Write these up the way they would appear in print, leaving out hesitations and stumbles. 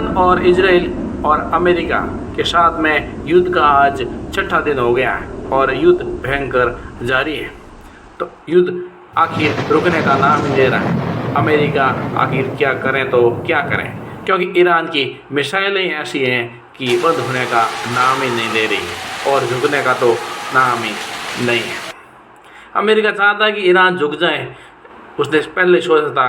Iran और Israel और America के साथ में युद्ध का आज छठा दिन हो गया है और युद्ध भयंकर जारी है। तो युद्ध आखिर रुकने का नाम नहीं ले रहा है। अमेरिका आखिर क्या करें तो क्या करें, क्योंकि ईरान की मिसाइलें ऐसी हैं कि बंद होने का नाम ही नहीं ले रही और झुकने का तो नाम ही नहीं है। अमेरिका चाहता है कि ईरान झुक जाए, उसने पहले सोचा था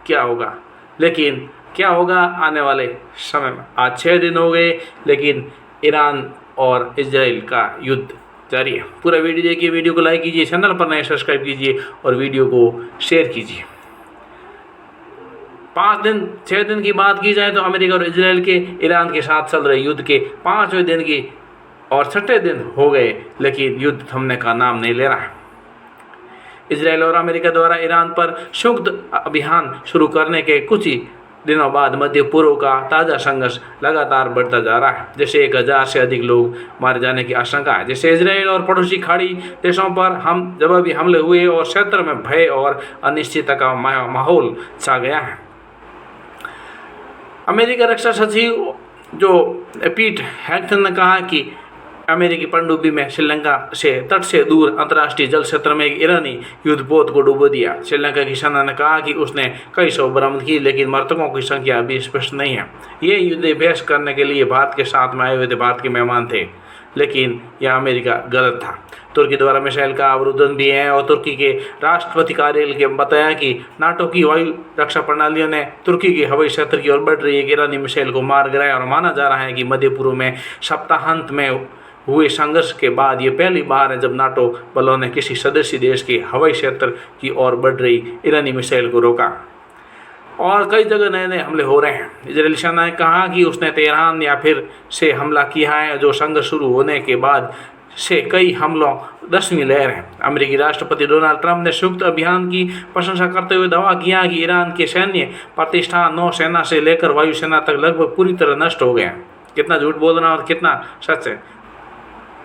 क्या होगा, लेकिन क्या होगा आने वाले समय में। आज 6 दिन हो गए लेकिन ईरान और इजराइल का युद्ध जारी है। पूरा वीडियो देखिए, वीडियो को लाइक कीजिए, चैनल पर नए सब्सक्राइब कीजिए और वीडियो को शेयर कीजिए। 6 दिन की बात की जाए तो अमेरिका और इजराइल के ईरान के साथ चल रहे युद्ध के 5वें दिन की और 6ठे दिन हो गए, लेकिन युद्ध थमने का नाम नहीं ले रहा है। इजराइल और अमेरिका द्वारा ईरान पर संयुक्त अभियान शुरू करने के कुछ ही दिनों बाद मध्य पूर्व का ताज़ा संघर्ष लगातार बढ़ता जा रहा है, जैसे 1000 से अधिक लोग मारे जाने की आशंका है। जैसे इजराइल और पड़ोसी खाड़ी देशों पर जवाबी हमले हुए और क्षेत्र में भय और अनिश्चितता का माहौल छा गया है। अमेरिका रक्षा सचिव जो पीट हेग्सेथ ने कहा कि अमेरिकी पनडुब्बी में श्रीलंका से तट से दूर अंतर्राष्ट्रीय जल क्षेत्र में एक ईरानी युद्धपोत को डुबो दिया। श्रीलंका की सेना ने कहा कि उसने कई सौ बरामद की, लेकिन मृतकों की संख्या अभी स्पष्ट नहीं है। ये युद्धाभ्यास करने के लिए भारत के साथ में आए हुए थे, भारत के मेहमान थे, लेकिन यह अमेरिका गलत था। तुर्की द्वारा मिसाइल का अवरोधन भी है और तुर्की के राष्ट्रपति कार्यालय के बताया कि नाटो की वायु रक्षा प्रणालियों ने तुर्की के हवाई क्षेत्र की ओर बढ़ रही एक ईरानी मिसाइल को मार गिराया और माना जा रहा है कि मध्य पूर्व में सप्ताहांत में हुए संघर्ष के बाद ये पहली बार है जब नाटो बलों ने किसी सदस्य देश के हवाई क्षेत्र की ओर बढ़ रही ईरानी मिसाइल को रोका और कई जगह नए नए हमले हो रहे हैं। इजरायली सेना ने कहा कि उसने तेहरान या फिर से हमला किया है, जो संघर्ष शुरू होने के बाद से कई हमलों 10वीं लहर है। अमेरिकी राष्ट्रपति डोनाल्ड ट्रंप ने संयुक्त अभियान की प्रशंसा करते हुए दावा किया कि ईरान के सैन्य प्रतिष्ठान नौसेना से लेकर वायुसेना तक लगभग पूरी तरह नष्ट हो गए। कितना झूठ बोल रहा है और कितना सच है,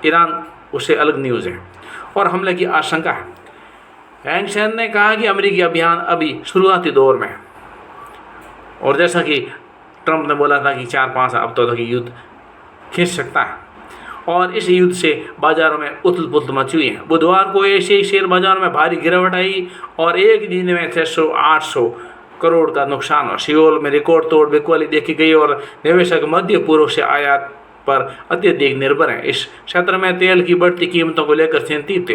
ईरान उससे अलग न्यूज़ है और हमले की आशंका है। हेग्सेथ ने कहा कि अमेरिकी अभियान अभी शुरुआती दौर में है और जैसा कि ट्रंप ने बोला था कि 4-5 हफ्तों तक युद्ध खींच सकता है और इस युद्ध से बाजारों में उथल पुथल मची हुई है। बुधवार को एशियाई शेयर बाजार में भारी गिरावट आई और एक दिन में 600-800 करोड़ का नुकसान हुआ। सियोल में रिकॉर्ड तोड़ बिकवाली देखी गई और निवेशक मध्य पूर्व से आयात पर अत्यधिक निर्भर है। इस क्षेत्र में तेल की बढ़ती कीमतों को लेकर चिंतित थे।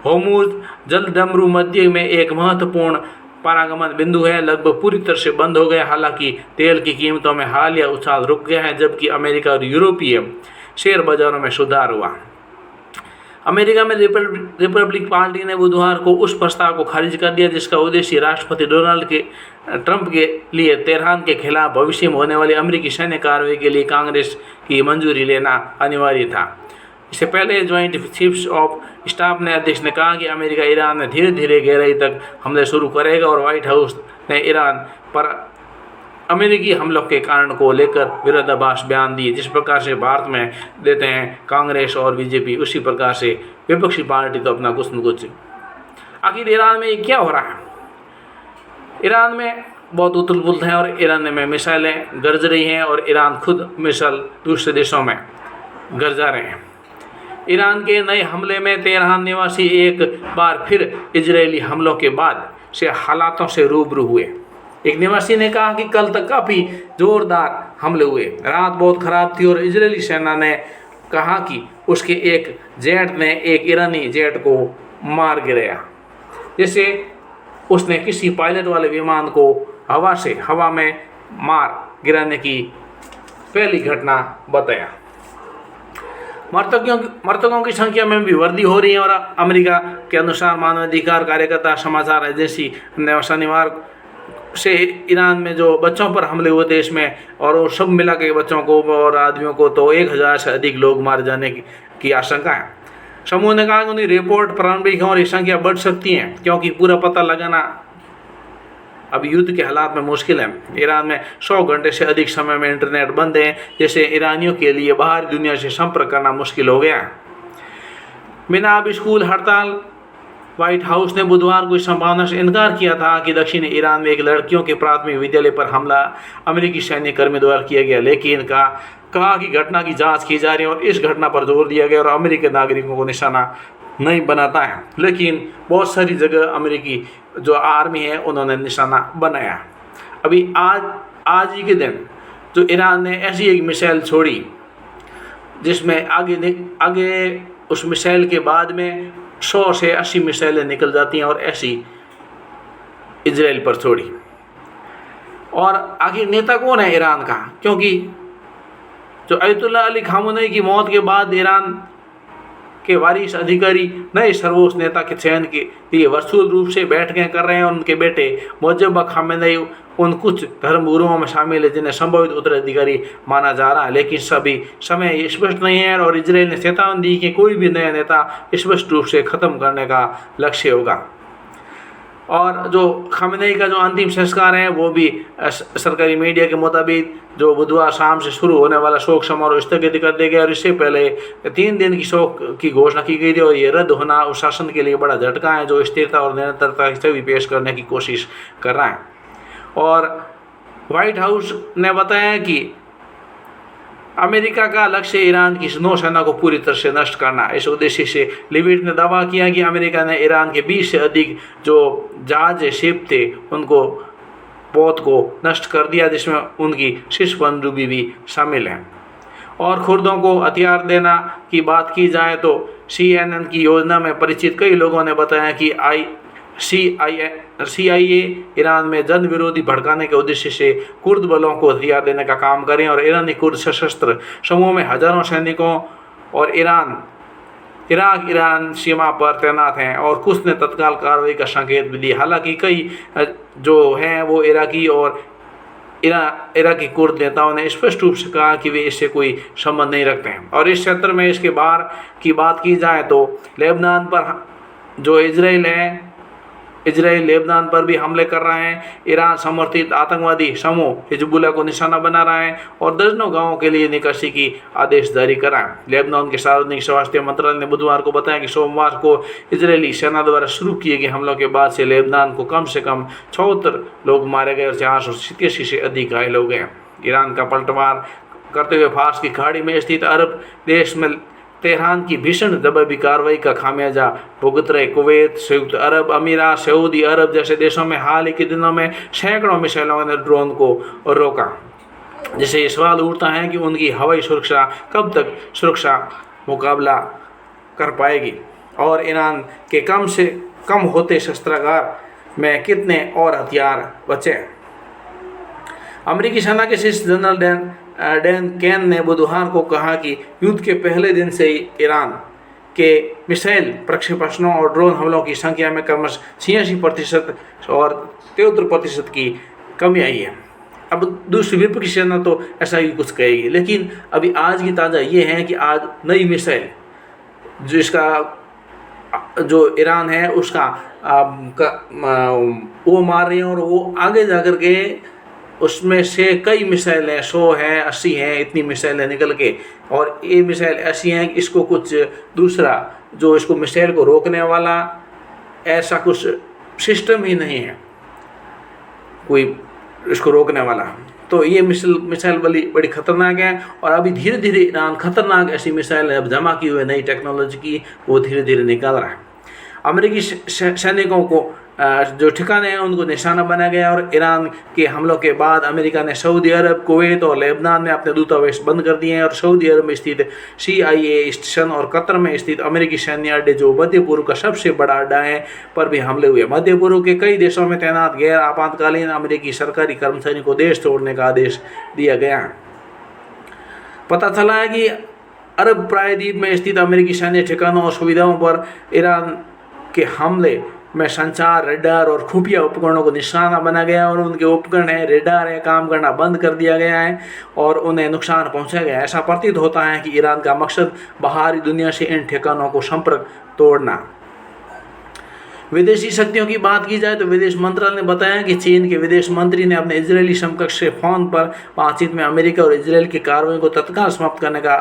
होर्मुज़ जलडमरू मध्य में एक महत्वपूर्ण पारागमन बिंदु है, लगभग पूरी तरह से बंद हो गया। हालांकि तेल की कीमतों में हालिया उछाल रुक गया है, जबकि अमेरिका और यूरोपीय शेयर बाजारों में सुधार हुआ। अमेरिका में रिपब्लिक पार्टी ने बुधवार को उस प्रस्ताव को खारिज कर दिया जिसका उद्देश्य राष्ट्रपति डोनाल्ड ट्रंप के लिए तेहरान के खिलाफ भविष्य में होने वाली अमेरिकी सैन्य कार्रवाई के लिए कांग्रेस की मंजूरी लेना अनिवार्य था। इससे पहले ज्वाइंट चीफ्स ऑफ स्टाफ ने अध्यक्ष ने कहा कि अमेरिका ईरान में धीरे धीरे गहराई तक हमले शुरू करेगा और व्हाइट हाउस ने ईरान पर अमेरिकी हमलों के कारण को लेकर विरोधाभास बयान दिए। जिस प्रकार से भारत में देते हैं कांग्रेस और बीजेपी, उसी प्रकार से विपक्षी पार्टी तो अपना कुछ न कुछ। आखिर ईरान में क्या हो रहा है? ईरान में बहुत उथल पुथल है और ईरान में मिसाइलें गरज रही हैं और ईरान खुद मिसाइल दूसरे देशों में गरजा रहे हैं। ईरान के नए हमले में तेहरान निवासी एक बार फिर इजरायली हमलों के बाद से हालातों से रूबरू हुए। एक निवासी ने कहा कि कल तक काफ़ी जोरदार हमले हुए, रात बहुत ख़राब थी और इजरायली सेना ने कहा कि उसके एक जेट ने एक ईरानी जेट को मार गिराया, जैसे उसने किसी पायलट वाले विमान को हवा में मार गिराने की पहली घटना बताया। मृतकों की संख्या में भी वृद्धि हो रही है और अमेरिका के अनुसार मानवाधिकार कार्यकर्ता समाचार एजेंसी ने शनिवार से ईरान में जो बच्चों पर हमले हुए देश में और वो सब मिला के बच्चों को और आदमियों को तो 1000 से अधिक लोग मारे जाने की आशंका है। समूह ने कहा कि उनकी रिपोर्ट प्रारंभिक है और ये संख्या बढ़ सकती है क्योंकि पूरा पता लगाना अब युद्ध के हालात में मुश्किल है। ईरान में 100 घंटे से अधिक समय में इंटरनेट बंद है, जैसे ईरानियों के लिए बाहरी दुनिया से संपर्क करना मुश्किल हो गया है। बिना अब स्कूल हड़ताल व्हाइट हाउस ने बुधवार को इस संभावना से इनकार किया था कि दक्षिणी ईरान में एक लड़कियों के प्राथमिक विद्यालय पर हमला अमेरिकी सैन्य कर्मी द्वारा किया गया, लेकिन कहा कि घटना की जांच की जा रही है और इस घटना पर जोर दिया गया और अमेरिकी नागरिकों को निशाना नहीं बनाता है। लेकिन बहुत सारी जगह अमेरिकी जो आर्मी है उन्होंने निशाना बनाया। अभी आज ही के दिन जो ईरान ने ऐसी एक मिसाइल छोड़ी जिसमें आगे उस मिसाइल के बाद में 100 से 80 मिसाइलें निकल जाती हैं और ऐसी इजराइल पर छोड़ी। और आखिर नेता कौन है ईरान का? क्योंकि जो अयतुल्लाह अली खामेनी की मौत के बाद ईरान के वारिस अधिकारी नए सर्वोच्च नेता के चयन के लिए वर्चुअल रूप से बैठकें कर रहे हैं। उनके बेटे मुजब्बा खामेनी उन कुछ धर्मगुरुओं में शामिल है जिन्हें संभावित उत्तराधिकारी माना जा रहा है, लेकिन सभी समय स्पष्ट नहीं है और इजराइल ने चेतावनी दी कि कोई भी नया नेता स्पष्ट रूप से ख़त्म करने का लक्ष्य होगा। और जो खामेनी का जो अंतिम संस्कार है वो भी सरकारी मीडिया के मुताबिक जो बुधवार शाम से शुरू होने वाला शोक समारोह स्थगित कर दिया गया और इससे पहले 3 दिन की शोक की घोषणा की गई थी। और ये रद्द होना उस शासन के लिए बड़ा झटका है जो स्थिरता और निरंतरता की छवि पेश करने की कोशिश कर रहा है। और व्हाइट हाउस ने बताया कि अमेरिका का लक्ष्य ईरान की नौसेना को पूरी तरह से नष्ट करना। इस उद्देश्य से लिविट ने दावा किया कि अमेरिका ने ईरान के 20 से अधिक जो जहाज शिप थे उनको बहुत को नष्ट कर दिया, जिसमें उनकी शीर्ष पनडुब्बी भी शामिल है। और खुर्दों को हथियार देना की बात की जाए तो CNN की योजना में परिचित कई लोगों ने बताया कि CIA ईरान में जन विरोधी भड़काने के उद्देश्य से कुर्द बलों को हथियार देने का काम करें और ईरानी कुर्द सशस्त्र समूह में हजारों सैनिकों और इराक ईरान सीमा पर तैनात हैं और कुछ ने तत्काल कार्रवाई का संकेत भी दिया। हालांकि कई जो हैं वो इराकी और इराकी कुर्द नेताओं ने स्पष्ट रूप से कहा कि वे इससे कोई संबंध नहीं रखते हैं। और इस क्षेत्र में इसके बाहर की बात की जाए तो लेबनान पर जो इजराइल लेबनान पर भी हमले कर रहे हैं। ईरान समर्थित आतंकवादी समूह हिजबुल्लाह को निशाना बना रहा है और दर्जनों गांवों के लिए निकासी की आदेश जारी करा है। लेबनान के सार्वजनिक स्वास्थ्य मंत्रालय ने बुधवार को बताया कि सोमवार को इजरायली सेना द्वारा शुरू किए गए हमलों के बाद से लेबनान को कम से कम 76 लोग मारे गए और 487 से अधिक घायल हो गए। ईरान का पलटवार करते हुए फारस की खाड़ी में स्थित अरब देश में तेहरान की भीषण जवाबी कार्रवाई का खामियाजा भुगत रहे कुवैत, संयुक्त अरब अमीरात, सऊदी अरब जैसे देशों में हाल ही के दिनों में सैकड़ों मिसाइलों ने ड्रोन को रोका, जिससे ये सवाल उठता है कि उनकी हवाई सुरक्षा कब तक सुरक्षा मुकाबला कर पाएगी और ईरान के कम से कम होते शस्त्रागार में कितने और हथियार बचे। अमेरिकी सेना के शीर्ष जनरल डैन केन ने बुधवार को कहा कि युद्ध के पहले दिन से ही ईरान के मिसाइल प्रक्षेपणों और ड्रोन हमलों की संख्या में क्रमशः 86% और 73% की कमी आई है। अब दूसरी विपक्षी सेना तो ऐसा ही कुछ कहेगी, लेकिन अभी आज की ताज़ा ये है कि आज नई मिसाइल जिसका जो ईरान है उसका वो मार रही हैं और वो आगे जाकर के उसमें से कई मिसाइलें 100 हैं, 80 हैं, इतनी मिसाइलें निकल के, और ये मिसाइल ऐसी हैं कि इसको कुछ दूसरा जो इसको मिसाइल को रोकने वाला ऐसा कुछ सिस्टम ही नहीं है कोई इसको रोकने वाला। तो ये मिसाइल बड़ी ख़तरनाक है और अभी धीरे धीरे ईरान खतरनाक ऐसी मिसाइल अब जमा की हुई नई टेक्नोलॉजी की वो धीरे धीरे निकाल रहा है। अमेरिकी सैनिकों को जो ठिकाने हैं उनको निशाना बनाया गया और ईरान के हमलों के बाद अमेरिका ने सऊदी अरब, कुवैत और लेबनान में अपने दूतावास बंद कर दिए हैं और सऊदी अरब में स्थित CIA स्टेशन और कतर में स्थित अमेरिकी सैन्य अड्डे जो मध्य पूर्व का सबसे बड़ा अड्डा है पर भी हमले हुए। मध्य पूर्व के कई देशों में तैनात गैर आपातकालीन अमेरिकी सरकारी कर्मचारियों को देश छोड़ने का आदेश दिया गया है। पता चला है कि अरब प्रायद्वीप में स्थित अमेरिकी सैन्य ठिकानों और सुविधाओं पर ईरान के हमले में संचार, रेडार और खुफिया उपकरणों को निशाना बना गया और उनके उपकरण है, रेडार है, काम करना बंद कर दिया गया है और उन्हें नुकसान पहुंचाया गया। ऐसा प्रतीत होता है कि ईरान का मकसद बाहरी दुनिया से इन ठिकानों को संपर्क तोड़ना। विदेशी शक्तियों की बात की जाए तो विदेश मंत्रालय ने बताया कि चीन के विदेश मंत्री ने अपने इजरायली समकक्ष से फोन पर बातचीत में अमेरिका और इजरायल की कार्रवाई को तत्काल समाप्त करने का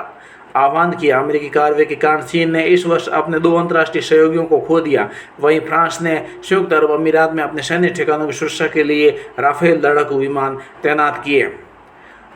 आह्वान किया। अमेरिकी कार्रवाई के कारण चीन ने इस वर्ष अपने 2 अंतर्राष्ट्रीय सहयोगियों को खो दिया। वहीं फ्रांस ने संयुक्त अरब अमीरात में अपने सैन्य ठिकानों की सुरक्षा के लिए राफेल लड़ाकू विमान तैनात किए।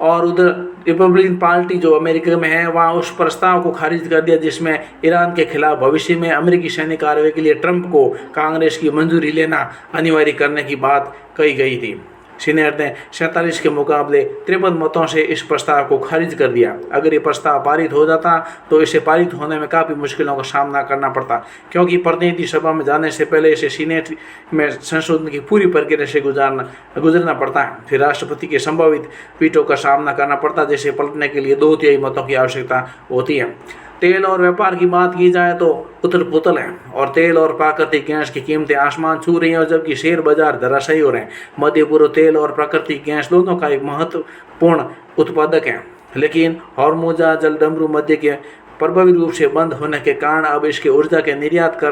और उधर रिपब्लिकन पार्टी जो अमेरिका में है वहाँ उस प्रस्ताव को खारिज कर दिया जिसमें ईरान के खिलाफ भविष्य में अमेरिकी सैन्य कार्रवाई के लिए ट्रंप को कांग्रेस की मंजूरी लेना अनिवार्य करने की बात कही गई थी। सीनेट ने 47 के मुकाबले 53 मतों से इस प्रस्ताव को खारिज कर दिया। अगर ये प्रस्ताव पारित हो जाता तो इसे पारित होने में काफ़ी मुश्किलों का सामना करना पड़ता, क्योंकि प्रतिनिधि सभा में जाने से पहले इसे सीनेट में संशोधन की पूरी प्रक्रिया से गुजरना पड़ता है। फिर राष्ट्रपति के संभावित वीटो का सामना करना पड़ता, जिसे पलटने के लिए 2/3 मतों की आवश्यकता होती है। तेल और व्यापार की बात की जाए तो उथल पुथल है और तेल और प्राकृतिक गैस की कीमतें आसमान छू रही हैं, और जबकि शेयर बाजार धराशायी हो रहे हैं। मध्य पूर्व तेल और प्राकृतिक गैस दोनों का एक महत्वपूर्ण उत्पादक है, लेकिन हॉर्मुज़ जलडमरू मध्य के प्रभावी रूप से बंद होने के कारण अब इसके ऊर्जा के निर्यात कर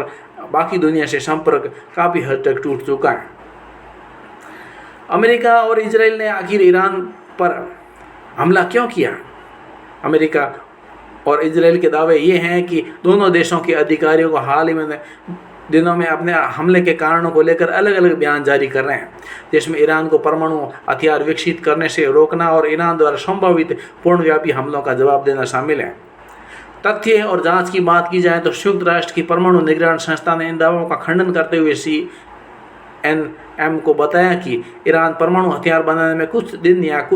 बाकी दुनिया से संपर्क काफ़ी हद तक टूट चुका है। अमेरिका और इजराइल ने आखिर ईरान पर हमला क्यों किया? अमेरिका और इजराइल के दावे ये हैं कि दोनों देशों के अधिकारियों को हाल ही में दिनों में अपने हमले के कारणों को लेकर अलग अलग बयान जारी कर रहे हैं, जिसमें ईरान को परमाणु हथियार विकसित करने से रोकना और ईरान द्वारा संभावित पूर्णव्यापी हमलों का जवाब देना शामिल है। तथ्य और जांच की बात की जाए तो संयुक्त राष्ट्र की परमाणु निगरान संस्था ने इन दावों का खंडन करते हुए CNN को बताया कि ईरान परमाणु हथियार बनाने में कुछ दिन या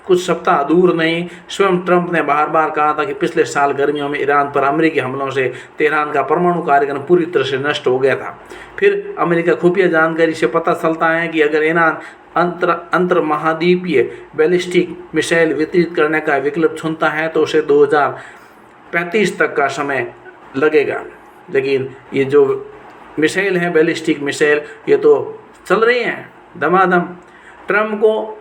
कुछ सप्ताह दूर नहीं। स्वयं ट्रंप ने बार बार कहा था कि पिछले साल गर्मियों में ईरान पर अमेरिकी हमलों से तेहरान का परमाणु कार्यक्रम पूरी तरह से नष्ट हो गया था। फिर अमेरिका खुफिया जानकारी से पता चलता है कि अगर ईरान अंतर महाद्वीपीय बैलिस्टिक मिसाइल वितरित करने का विकल्प चुनता है तो उसे 2035 तक का समय लगेगा। लेकिन ये जो मिसाइल हैं बैलिस्टिक मिसाइल, ये तो चल रही हैं दमादम। ट्रंप को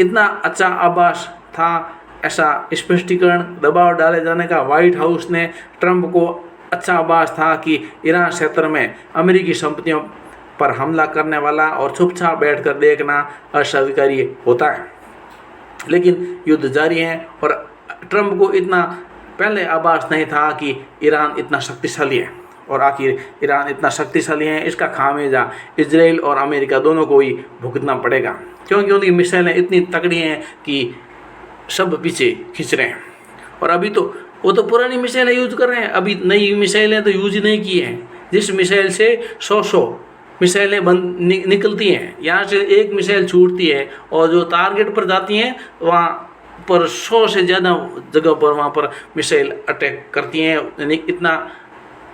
इतना अच्छा आभास था, ऐसा स्पष्टीकरण दबाव डाले जाने का व्हाइट हाउस ने ट्रंप को अच्छा आभास था कि ईरान क्षेत्र में अमेरिकी संपत्तियों पर हमला करने वाला और चुपचाप बैठकर देखना अस्वीकार्य होता है। लेकिन युद्ध जारी है और ट्रंप को इतना पहले आभास नहीं था कि ईरान इतना शक्तिशाली है, और आखिर ईरान इतना शक्तिशाली है इसका खामियाजा इजराइल और अमेरिका दोनों को ही भुगतना पड़ेगा, क्योंकि उनकी मिसाइलें इतनी तगड़ी हैं कि सब पीछे खींच रहे हैं। और अभी तो वो तो पुरानी मिसाइलें यूज कर रहे हैं, अभी नई मिसाइलें तो यूज ही नहीं की हैं, जिस मिसाइल से 100 मिसाइलें निकलती हैं। यहाँ से एक मिसाइल छूटती है और जो टारगेट पर जाती हैं वहाँ पर 100 से ज़्यादा जगह पर वहाँ पर मिसाइल अटैक करती हैं, यानी इतना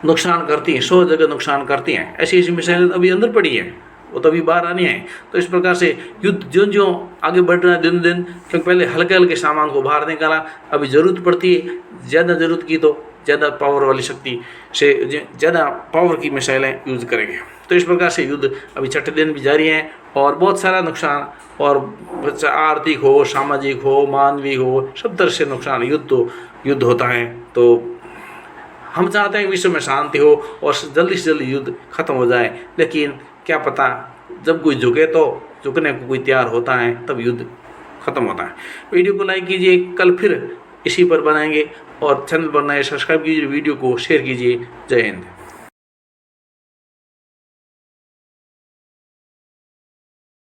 नुकसान करती हैं, 100 जगह नुकसान करती हैं। ऐसी ऐसी मिसाइलें अभी अंदर पड़ी हैं, वो तो अभी बाहर आनी है। तो इस प्रकार से युद्ध जो आगे बढ़ रहा है दिन दिन, क्योंकि पहले हल्के हल्के सामान को बाहर निकाला, अभी ज़रूरत पड़ती है, ज़्यादा ज़रूरत की तो ज़्यादा पावर वाली शक्ति से ज़्यादा पावर की मिसाइलें यूज़ करेंगे। तो इस प्रकार से युद्ध अभी छठे दिन भी जारी है और बहुत सारा नुकसान, और आर्थिक हो, सामाजिक हो, मानवीय हो, सब तरह से नुकसान। युद्ध होता है तो हम चाहते हैं विश्व में शांति हो और जल्दी से जल्दी युद्ध खत्म हो जाए, लेकिन क्या पता जब कोई झुके तो झुकने को कोई तैयार होता है तब युद्ध खत्म होता है। वीडियो को लाइक कीजिए, कल फिर इसी पर बनाएंगे, और चैनल पर नए सब्सक्राइब कीजिए, वीडियो को शेयर कीजिए। जय हिंद।